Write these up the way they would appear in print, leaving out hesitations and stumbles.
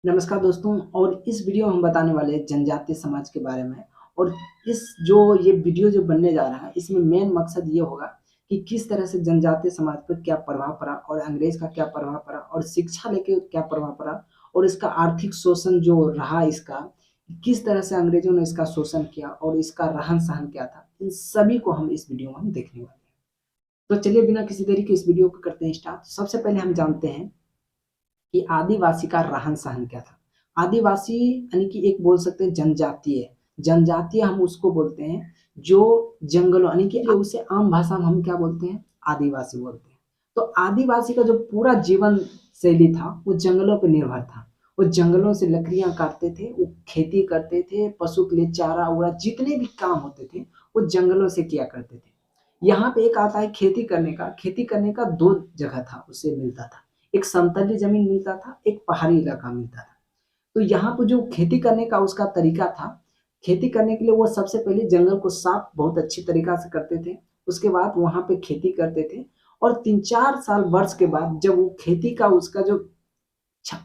नमस्कार दोस्तों। और इस वीडियो में हम बताने वाले हैं जनजातीय समाज के बारे में। और इस जो ये वीडियो जो बनने जा रहा है, इसमें मेन मकसद ये होगा कि किस तरह से जनजातीय समाज पर क्या प्रभाव पड़ा और अंग्रेज का क्या प्रभाव पड़ा और शिक्षा लेके क्या प्रभाव पड़ा और इसका आर्थिक शोषण जो रहा इसका, किस तरह से अंग्रेजों ने इसका शोषण किया और इसका रहन सहन क्या था, इन सभी को हम इस वीडियो में हम देखने वाले हैं। तो चलिए बिना किसी देरी के इस वीडियो को करते हैं स्टार्ट। सबसे पहले हम जानते हैं कि आदिवासी का रहन सहन क्या था। आदिवासी यानी कि एक बोल सकते हैं जनजातीय। जनजातीय हम उसको बोलते हैं जो जंगलों यानी कि उसे आम भाषा में हम क्या बोलते हैं, आदिवासी बोलते हैं। तो आदिवासी का जो पूरा जीवन शैली था वो जंगलों पर निर्भर था। वो जंगलों से लकड़ियां काटते थे, वो खेती करते थे, पशु के लिए चारा उरा जितने भी काम होते थे वो जंगलों से किया करते थे। यहाँ पे एक आता है खेती करने का। खेती करने का दो जगह था उसे मिलता था, एक समतलीय जमीन मिलता था, एक पहाड़ी इलाका मिलता था। तो यहाँ पे जो खेती करने का उसका तरीका था, खेती करने के लिए वो सबसे पहले जंगल को साफ बहुत अच्छी तरीका से करते थे। उसके बाद वहां पे खेती करते थे और 3-4 साल वर्ष के बाद जब वो खेती का उसका जो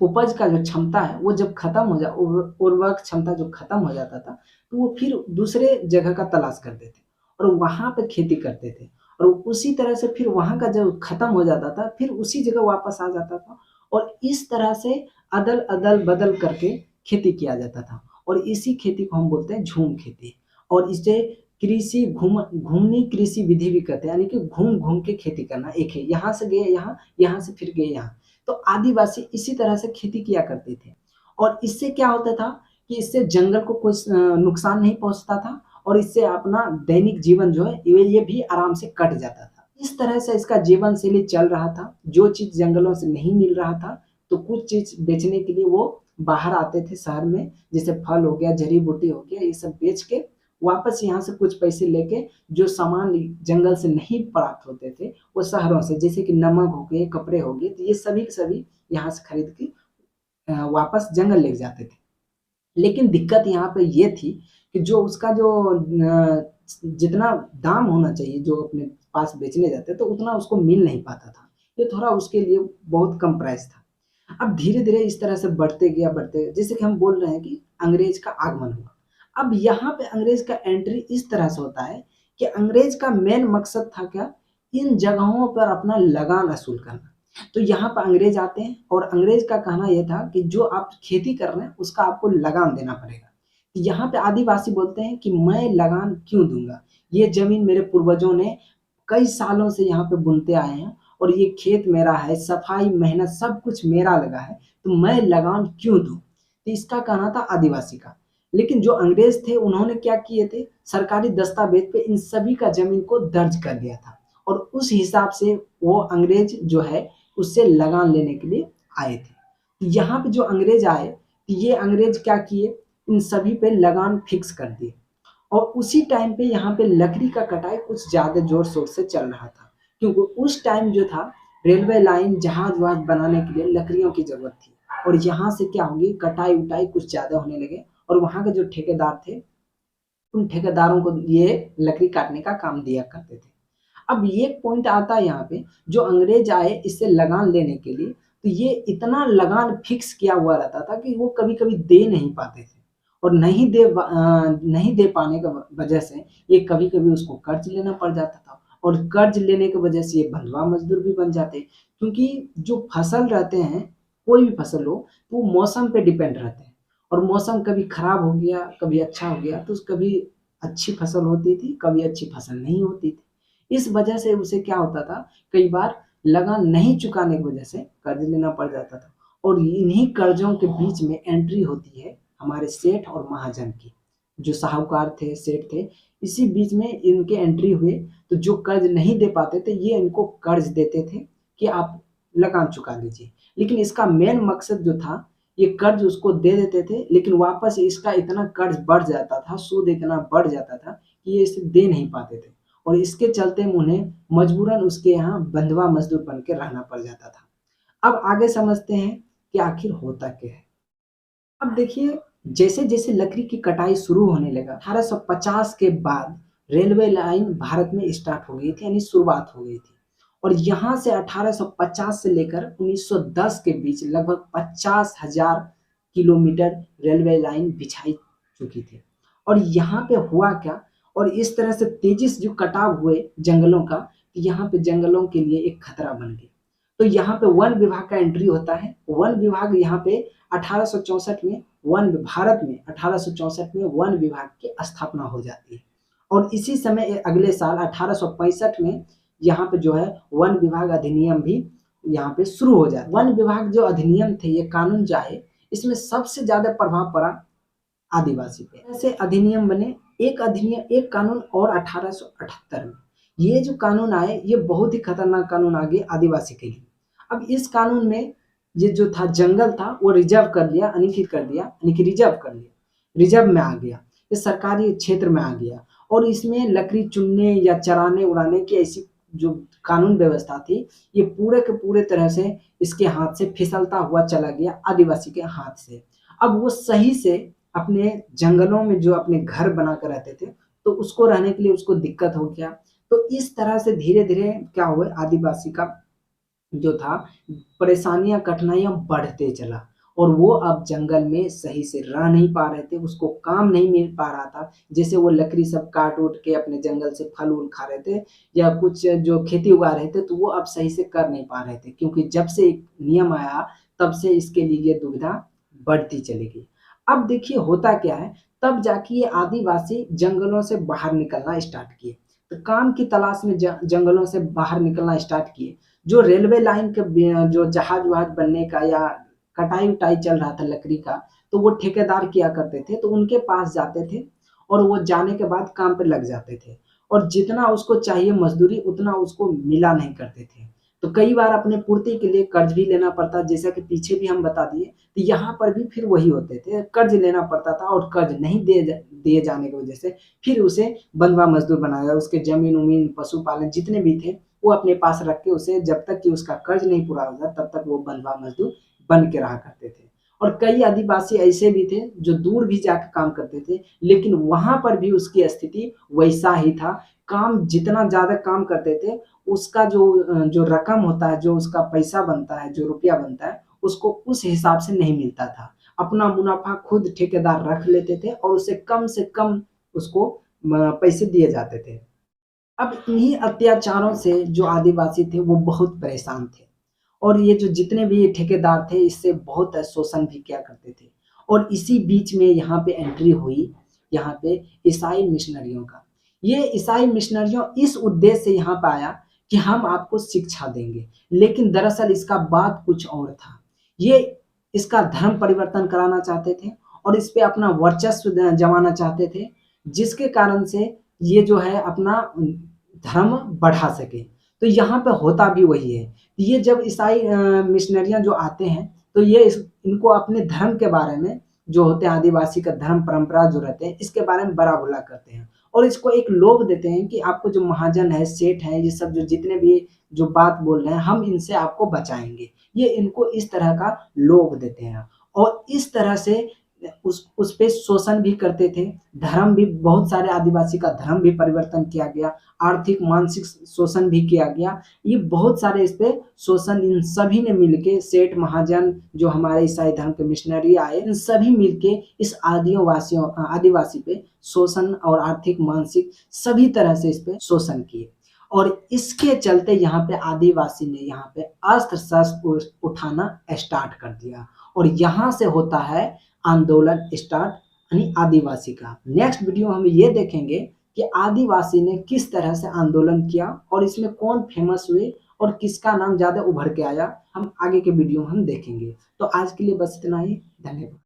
उपज का जो क्षमता है वो जब खत्म हो जा उर्वरक क्षमता जो खत्म हो जाता था, तो वो फिर दूसरे जगह का तलाश करते थे और वहां पे खेती करते थे। और उसी तरह से फिर वहां का जब खत्म हो जाता था फिर उसी जगह वापस आ जाता था। और इस तरह से अदल अदल बदल करके खेती किया जाता था। और इसी खेती को हम बोलते हैं झूम खेती। और इसे कृषि घूमनी कृषि विधि भी कहते हैं, यानी कि घूम घूम के खेती करना। एक है यहाँ से गए यहाँ, यहाँ से फिर गए यहाँ। तो आदिवासी इसी तरह से खेती किया करते थे। और इससे क्या होता था कि इससे जंगल को कोई नुकसान नहीं पहुंचता था और इससे अपना दैनिक जीवन जो है ये भी आराम से कट जाता था। इस तरह से इसका जीवन शैली चल रहा था। जो चीज जंगलों से नहीं मिल रहा था तो कुछ चीज बेचने के लिए वो बाहर आते थे शहर में, जैसे फल हो गया, जड़ी बूटी हो गया, ये सब बेच के वापस यहाँ से कुछ पैसे लेके जो सामान जंगल से नहीं प्राप्त होते थे वो शहरों से, जैसे कि नमक हो गए, कपड़े हो गए, तो ये सभी के सभी यहाँ से खरीद के वापस जंगल ले जाते थे। लेकिन दिक्कत यहाँ पे ये थी कि जो उसका जो जितना दाम होना चाहिए जो अपने पास बेचने जाते तो उतना उसको मिल नहीं पाता था। ये थोड़ा उसके लिए बहुत कम प्राइस था। अब धीरे धीरे इस तरह से बढ़ते गया, जैसे कि हम बोल रहे हैं कि अंग्रेज का आगमन हुआ। अब यहाँ पे अंग्रेज का एंट्री इस तरह से होता है कि अंग्रेज का मेन मकसद था क्या, इन जगहों पर अपना लगान वसूल करना। तो यहाँ पर अंग्रेज आते हैं और अंग्रेज का कहना यह था कि जो आप खेती कर रहे हैं उसका आपको लगान देना पड़ेगा। तो यहाँ पे आदिवासी बोलते हैं कि मैं लगान क्यों दूंगा, ये जमीन मेरे पूर्वजों ने कई सालों से यहाँ पे बुनते आए हैं और ये खेत मेरा है, सफाई मेहनत सब कुछ मेरा लगा है, तो मैं लगान क्यों दूं। तो इसका कहना था आदिवासी का। लेकिन जो अंग्रेज थे उन्होंने क्या किए थे, सरकारी दस्तावेज पे इन सभी का जमीन को दर्ज कर लिया था और उस हिसाब से वो अंग्रेज जो है उससे लगान लेने के लिए आए थे। तो यहाँ पे जो अंग्रेज आए तो ये अंग्रेज क्या किए, इन सभी पे लगान फिक्स कर दिए। और उसी टाइम पे यहाँ पे लकड़ी का कटाई कुछ ज्यादा जोर शोर से चल रहा था, क्योंकि उस टाइम जो था रेलवे लाइन जहाज वहाज बनाने के लिए लकड़ियों की जरूरत थी। और यहाँ से क्या होगी, कटाई उटाई कुछ ज्यादा होने लगे और वहां के जो ठेकेदार थे उन ठेकेदारों को ये लकड़ी काटने का काम दिया करते थे। अब ये पॉइंट आता है यहाँ पे, जो अंग्रेज आए इससे लगान लेने के लिए, तो ये इतना लगान फिक्स किया हुआ रहता था कि वो कभी कभी दे नहीं पाते थे। और नहीं दे पाने की वजह से ये कभी कभी उसको कर्ज लेना पड़ जाता था और कर्ज लेने की वजह से ये बंधुआ मजदूर भी बन जाते, क्योंकि जो फसल रहते हैं कोई भी फसल हो तो वो मौसम पे डिपेंड रहते हैं। और मौसम कभी खराब हो गया कभी अच्छा हो गया, तो कभी अच्छी फसल होती थी कभी अच्छी फसल नहीं होती थी। इस वजह से उसे क्या होता था, कई बार लगान नहीं चुकाने की वजह से कर्ज लेना पड़ जाता था। और इन्हीं कर्जों के बीच में एंट्री होती है हमारे सेठ और महाजन की। जो साहूकार थे, सेठ थे, इसी बीच में इनके एंट्री हुए। तो जो कर्ज नहीं दे पाते थे ये इनको कर्ज देते थे कि आप लगान चुका दीजिए। लेकिन इसका मेन मकसद जो था, ये कर्ज उसको दे देते थे लेकिन वापस इसका इतना कर्ज बढ़ जाता था, सूद इतना बढ़ जाता था कि ये इसे दे नहीं पाते थे। और इसके चलते उन्हें मजबूरन उसके यहाँ बंधुआ मजदूर बन के रहना पड़ जाता था। अब आगे समझते हैं कि आखिर होता क्या है। अब देखिए, जैसे जैसे लकड़ी की कटाई शुरू होने लगा 1850 के बाद रेलवे लाइन भारत में स्टार्ट हो गई थी, यानी शुरुआत हो गई थी। और यहाँ से 1850 से लेकर 1910 के बीच लगभग 50,000 किलोमीटर रेलवे लाइन बिछाई चुकी थी। और यहाँ पे हुआ क्या, और इस तरह से तेजी से जो कटाव हुए जंगलों का, तो यहाँ पे जंगलों के लिए एक खतरा बन गया। तो यहाँ पे वन विभाग का एंट्री होता है। वन विभाग यहाँ पे 1864 में भारत में 1864 में वन विभाग की स्थापना हो जाती है। और इसी समय अगले साल 1865 में यहाँ पे जो है वन विभाग अधिनियम भी यहाँ पे शुरू हो जाता है। वन विभाग जो अधिनियम थे, ये कानून जो है, इसमें सबसे ज्यादा प्रभाव पड़ा आदिवासी पे। ऐसे अधिनियम बने, एक कानून और 1878 में। ये जो कानून आए, ये बहुत ही खतरनाक कानून आ गए आदिवासी के लिए। अब इस कानून में ये जो था जंगल था, वो रिजर्व कर लिया, अनिखित कर दिया, यानी कि रिजर्व कर लिया, रिजर्व में आ गया, ये सरकारी क्षेत्र में आ गया। और इसमें लकड़ी चुनने या चराने उड़ाने की ऐसी जो कानून व्यवस्था थी, ये पूरे के पूरे तरह से इसके हाथ से फिसलता हुआ चला गया, आदिवासी के हाथ से। अब वो सही से अपने जंगलों में जो अपने घर बनाकर रहते थे, तो उसको रहने के लिए उसको दिक्कत हो गया। तो इस तरह से धीरे धीरे क्या हुआ, आदिवासी का जो था परेशानियां कठिनाइयां बढ़ते चला। और वो अब जंगल में सही से रह नहीं पा रहे थे, उसको काम नहीं मिल पा रहा था। जैसे वो लकड़ी सब काट उठ के अपने जंगल से फल उल खा रहे थे या कुछ जो खेती उगा रहे थे, तो वो अब सही से कर नहीं पा रहे थे, क्योंकि जब से एक नियम आया तब से इसके लिए ये दुविधा बढ़ती चली गई। अब देखिए होता क्या है, तब जाके ये आदिवासी जंगलों से बाहर निकलना स्टार्ट किए। तो काम की तलाश में जंगलों से बाहर निकलना स्टार्ट किए। जो रेलवे लाइन के जो जहाज वहाज बनने का या कटाई उटाई चल रहा था लकड़ी का, तो वो ठेकेदार किया करते थे, तो उनके पास जाते थे और वो जाने के बाद काम पे लग जाते थे। और जितना उसको चाहिए मजदूरी, उतना उसको मिला नहीं करते थे। तो कई बार अपने पूर्ति के लिए कर्ज भी लेना पड़ता, जैसा कि पीछे भी हम बता दिए। तो यहाँ पर भी फिर वही होते थे, कर्ज लेना पड़ता था, और कर्ज नहीं दिए जाने की वजह से फिर उसे बंधुआ मजदूर बनाया। उसके जमीन उमीन पशुपालन जितने भी थे, वो अपने पास रख के उसे, जब तक कि उसका कर्ज नहीं पूरा होता तब तक वो बंधुआ मजदूर बन के रहा करते थे। और कई आदिवासी ऐसे भी थे जो दूर भी जाकर काम करते थे, लेकिन वहां पर भी उसकी स्थिति वैसा ही था। काम जितना ज्यादा काम करते थे, उसका जो रकम होता है, जो उसका पैसा बनता है, जो रुपया बनता है, उसको उस हिसाब से नहीं मिलता था। अपना मुनाफा खुद ठेकेदार रख लेते थे और उसे कम से कम उसको पैसे दिए जाते थे। अब इन्हीं अत्याचारों से जो आदिवासी थे वो बहुत परेशान थे। और ये जो जितने भी ठेकेदार थे, इससे बहुत शोषण भी किया करते थे। और इसी बीच में यहाँ पे एंट्री हुई, यहाँ पे ईसाई मिशनरियों का। ये ईसाई मिशनरियों इस उद्देश्य से यहाँ पे आया कि हम आपको शिक्षा देंगे, लेकिन दरअसल इसका बात कुछ और था। ये इसका धर्म परिवर्तन कराना चाहते थे और इस पे अपना वर्चस्व जमाना चाहते थे, जिसके कारण से ये जो है अपना धर्म बढ़ा सके। तो यहाँ पे होता भी वही है। ये जब ईसाई मिशनरियां जो आते हैं, तो ये इनको अपने धर्म के बारे में, जो होते हैं आदिवासी का धर्म परंपरा जो रहते हैं, इसके बारे में बड़ा भला करते हैं। और इसको एक लोभ देते हैं कि आपको जो महाजन है, सेठ है, ये सब जो जितने भी जो बात बोल रहे हैं, हम इनसे आपको बचाएंगे। ये इनको इस तरह का लोभ देते हैं। और इस तरह से उस पे शोषण भी करते थे। धर्म भी, बहुत सारे आदिवासी का धर्म भी परिवर्तन किया गया, आर्थिक मानसिक शोषण भी किया गया। ये बहुत सारे इस पे शोषण, इन सभी ने मिलके, सेठ महाजन जो हमारे ईसाई धर्म के मिशनरी आए, इन सभी मिलके इस आदिवासी पे शोषण और आर्थिक मानसिक सभी तरह से इस पे शोषण किए। और इसके चलते यहाँ पे आदिवासी ने यहाँ पे अस्त्र शस्त्र उठाना स्टार्ट कर दिया। और यहाँ से होता है आंदोलन स्टार्ट, यानी आदिवासी का। नेक्स्ट वीडियो हम ये देखेंगे कि आदिवासी ने किस तरह से आंदोलन किया और इसमें कौन फेमस हुए और किसका नाम ज्यादा उभर के आया, हम आगे के वीडियो में हम देखेंगे। तो आज के लिए बस इतना ही, धन्यवाद।